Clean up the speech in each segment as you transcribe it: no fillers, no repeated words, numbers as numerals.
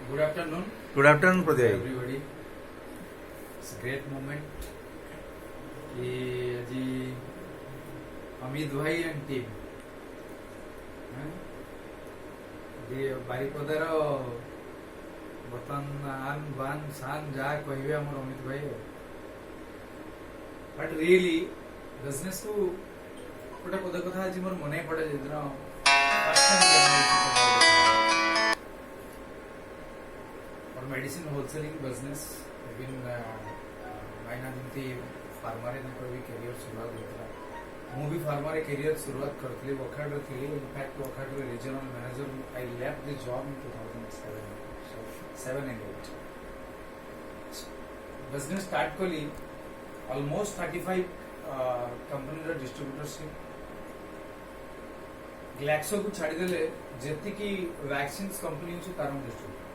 Good afternoon. Good afternoon, Pradeep. Everybody. It's a great moment. कि जी अमित भाई and team बारिपदार बर्तन आन बान सान जा कहे आम अमित भाई बट रियली बिजनेस को गोटे पद कथा आज मोर मन पड़े और मेडिसिन होलसेलिंग बिजनेस इवन मायना जमी फार्मा रे भी कैरियर शुरुआत होता मु भी फार्मा रे कैरियर शुरुआत करथली वखाड रे थी इनफैक्ट वखाड रे regional manager I left the job in 2007 so 7 and 8 business start कली ऑलमोस्ट 35 कंपनी रो डिस्ट्रीब्यूटरशिप ग्लैक्सो को छाड़ी देले जेति की वैक्सीन्स कंपनी छु तारम डिस्ट्रीब्यूटर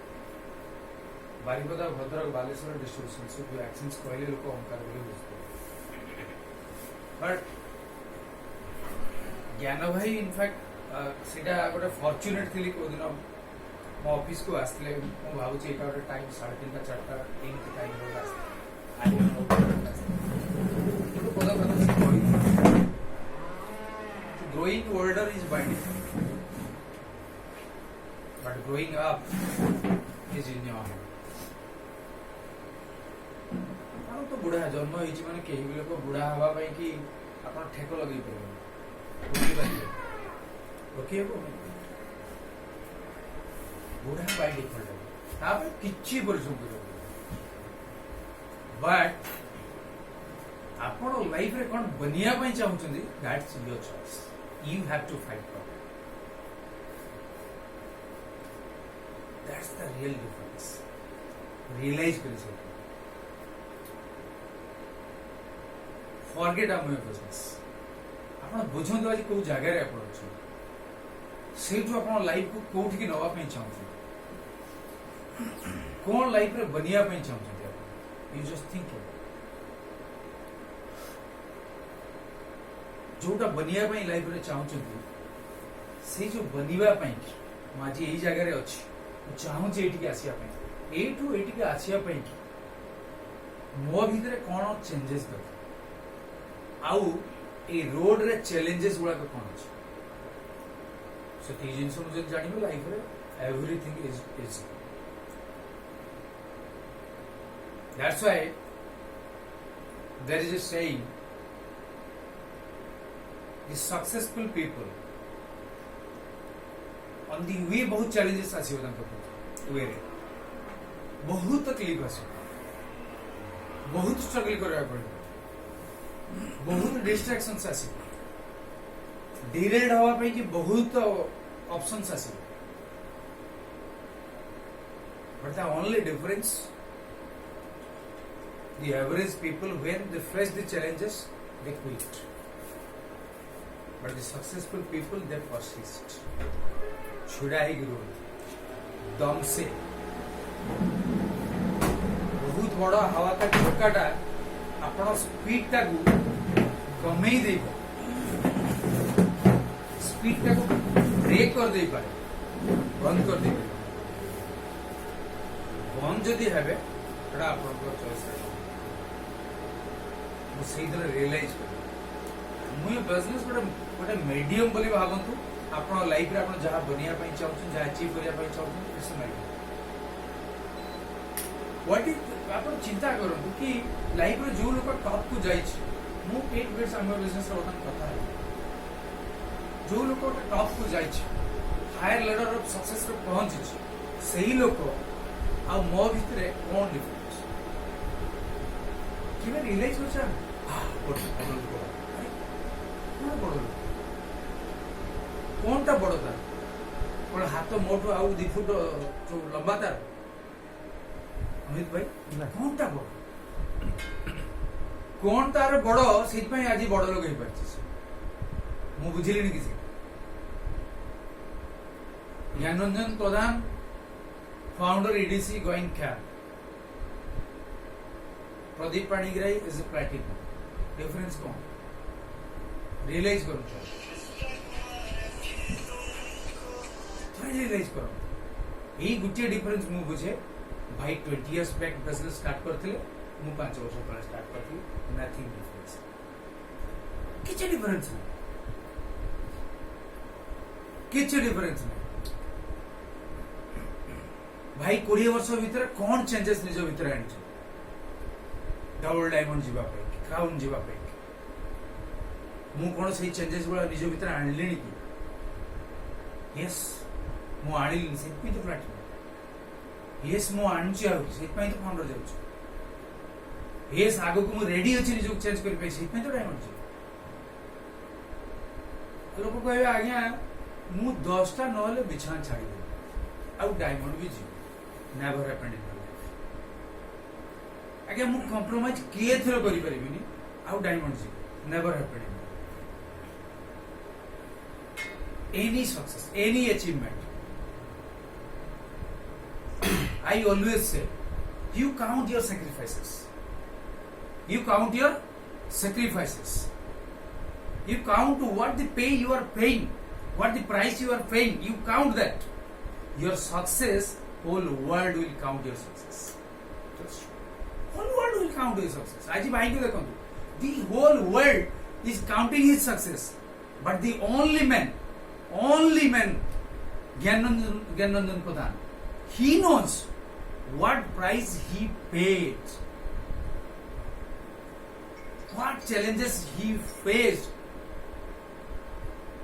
बारिपदा भद्रक बालेश्वर डिस्ट्रीब्यूशन से वैक्सीन्स कहले लोक ओंकार बोली बुझते बट ज्ञान भाई इनफैक्ट सीधा गोटे फॉर्चुनेट थी को दिन मो ऑफिस को आसले मु भाबुची एटा गोटे टाइम 3:30 4टा 3 टाइम रो आसले आई नो तो पदा पदा से कोई growing order is binding but growing up is in your hand तो बुढ़ा जन्म होइछि माने केही भी लोक बुढ़ा हवा पई कि आपण ठेक लगै परबे ओके बुढ़ा बाय डिफॉल्ट तापर किछि परिश्रम करियो बट आपण लाइफ रे कोन बनिया पई चाहुछन्ती that's your choice you have to fight for that's the real difference realize करियो फॉरगेट आम बिजनेस आप बुझे आज कौ जगार आप लाइफ को कौटी की नापी चाहते कौन लाइफ रे बनिया चाहते यू जस्ट थिंक जोटा बनिया लाइफ रे चाहते से जो बनिया आज यही जगार अच्छी चाहूँ ये आसवाई मो भीतर कौन चेंजेस दरकार आउ ए रोड रे चैलेंजेस गुड़ा कौन अच्छे से जिन मुझे जान लाइफ रे everything is that's why there is a saying the successful people on the way बहुत चैलेंजेस आसी वे रे बहुत तकलीफ आसी बहुत स्ट्रगल करबा पड़े बहुत डिस्ट्रैक्शंस आसी डिलेड हवा पे कि बहुत ऑप्शंस आसी but the only difference the average people when they face the challenges they quit but the successful people they persist छुड़ा ही गिरो दम से बहुत बड़ा हवा का झोंकाटा आपण स्पीड टा को कमई दे स्पीड टा को ब्रेक कर दे पारे बंद कर दे बंद जदि हेबे एटा आपण को चॉइस है मु सही तरह रियलाइज कर मु बिजनेस गोटे मीडियम बोली भाबंतु आपण लाइफ रे आपण जहां बनिया पई चाहू जहां अचीव करिया पई चाहू इट्स मीडियम व्हाट इज आप चिंता करूँ कि लाइफ रे जो लोग टॉप को जाइए मु 8 मिनट्स आम बिजनेस कथा है जो लोग टॉप को जाइए हायर लेवल ऑफ सक्सेस रे पहुंची सही लोग आ मो भितर कौन डिफरेंस कि रियलाइज कर कौन टा बड़ तार कौन हाथ मोटू आउ 2 फुट जो लंबा तार अमित भाई कौन टा बड़ कौन तार बड़ से आज बड़ लोग हो पारे बुझिली किसी Gyanranjan Pradhan founder EDC going कैब Pradeep Panigrahi is a platinum difference कौन रियलाइज करो रियलाइज करो यही गोटे डिफरेन्स मु बुझे भाई 20 इयर्स बैक बिजनेस स्टार्ट करथिले मु 5 वर्ष तले स्टार्ट करथि नथिंग डिफरेंस किछ डिफरेंस नहीं किछ डिफरेंस नहीं भाई 20 वर्ष भीतर कौन चेंजेस निज भीतर आनी डबल डायमंड जीवा पे क्राउन जीवा पे मु कौन से चेंजेस वाला निज भीतर आनले कि यस मु आनिली से तो प्लाटिनम यस मु आनछि आ से तो फाउंडर जाउछ यस आगो को मु रेडी अछि निज चेंज कर पे से तो डायमंड जी लोक कहबे आज्ञा मु 10टा नहले बिछान छाड़ी दे आउ डायमंड भी जी never happened in my life आज्ञा मु कंप्रोमाइज किए थरो करि परिबिनी आउ डायमंड जी never happened in any success, any achievement. I always say, you count your sacrifices. You count your sacrifices. You count what the pay you are paying, what the price you are paying. You count that. Your success, whole world will count your success. Just whole world will count your success. Aji bhai ko dekho, the whole world is counting his success, but the only man, Gyanandan Pradhan, he knows what price he paid, what challenges he faced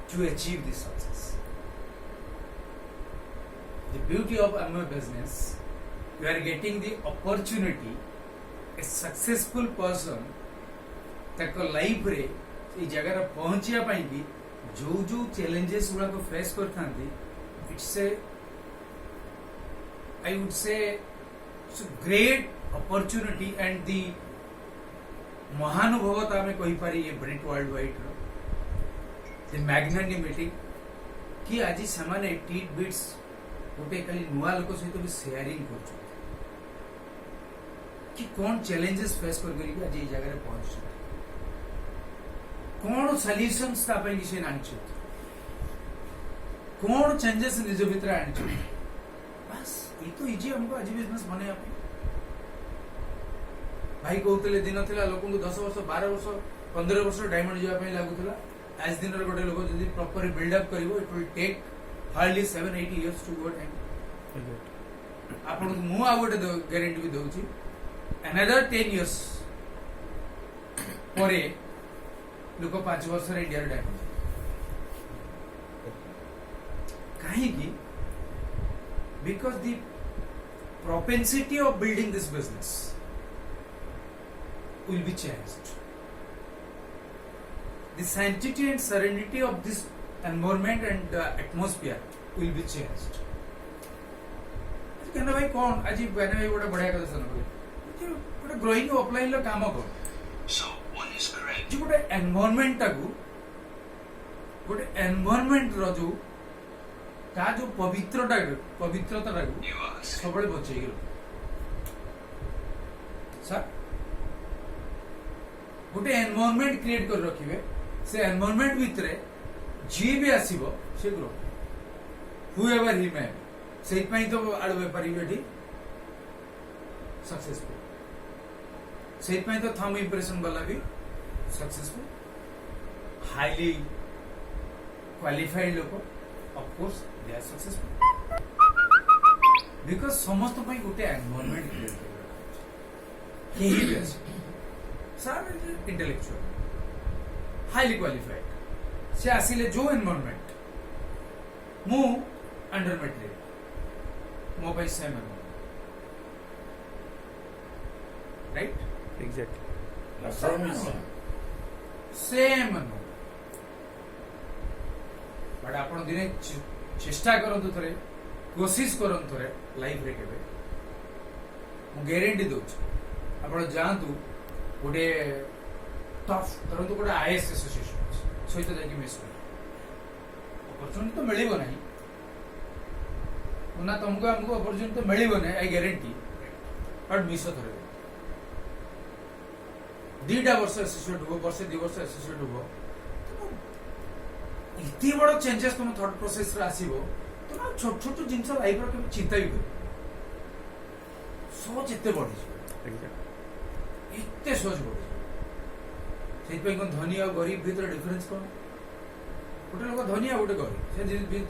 to achieve this success. The beauty of Amway business, you are getting the opportunity, a successful person ताको life रे ए जगह रे पहुंचिया पाई की जो जो challenges गुड़ा को face कर थांती it's a I would say great opportunity and the महानुभवता में कही पारी ये ब्रिट वर्ल्ड वाइड रो द मैग्नानिमिटी कि आज समाने टीट बिट्स गोटे खाली नुआ लोक सहित भी शेयरिंग कर कि कौन चैलेंजेस फेस कर करी आज ये जगह रे पहुंच कौन सॉल्यूशंस ता पे किसी आनी कौन चेंजेस निज भीतर आनी बस ये तो इजी हमको आज बिजनेस बने भाई कहते दिन थिला लोक 10 वर्ष 12 वर्ष 15 वर्ष डायमंड जावाई लगुला आज दिन गोटे लोक जब प्रॉपर बिल्डअप करिवो it will take hardly 7-8 years to go time आपन मु आ गोटे गारंटी भी दउची अनदर 10 इयर्स परे लोक 5 वर्ष इंडिया डायमंड कहीं because the propensity of building this business will be changed. The sanctity and serenity of this environment and atmosphere will be changed. कहना भाई कौन आज कहना भाई गोटे बढ़िया कथा सुन गोटे ग्रोइंग ऑफलाइन लो काम कौन जो गोटे एनवायरनमेंट गोटे एनवायरनमेंट रो जो ता जो पवित्रता सबले बचेई गेल सर गोटे एनवायरनमेंट क्रिएट कर रखिबे से एनवायरनमेंट भितरे जी भी आसीबो से ग्रो हुएवर ही में सेहि पई तो आड़ बेपारी बेठी सक्सेसफुल सेहि पई तो थंब इंप्रेशन वाला भी सक्सेसफुल हाईली क्वालिफाइड लोक of course they are successful because समस्त पई गोटे एनवायरनमेंट क्रिएट कर केही भी आसी सर इंटेलेक्चुअल हाईली क्वालिफाइड से आसिले जो एनवायरनमेंट मु अंडर मेट्रिक मो पैसा same right exactly same but आपण दिने चेष्टा करंतु थरे कोशिश करंतु थरे लाइफ रे केबे मु गारंटी दोछ आपण जानतु गोटे टफ धरतु गोटे आईएएस एसोसिएशन सहित जाकि मिस अपॉर्चुनिटी तो मिलिबो नाही उना तुमको हमको अपॉर्चुनिटी तो मिलिबो नाही आई गारंटी बट मिस थरे दीटा वर्ष एसोसिएट हो वर्ष 2 वर्ष एसोसिएट हो इतनी बड़ चेंजेस तुम थॉट प्रोसेस रे आसीबो तो ना छोट छोट जिनस लाइफ के चिंता भी कर सोच एते बढ़ी एते सोच बढ़ी से कौन धनी और गरीब भीतर डिफरेंस कौन गोटे लोक धनी आ गोटे गरीब से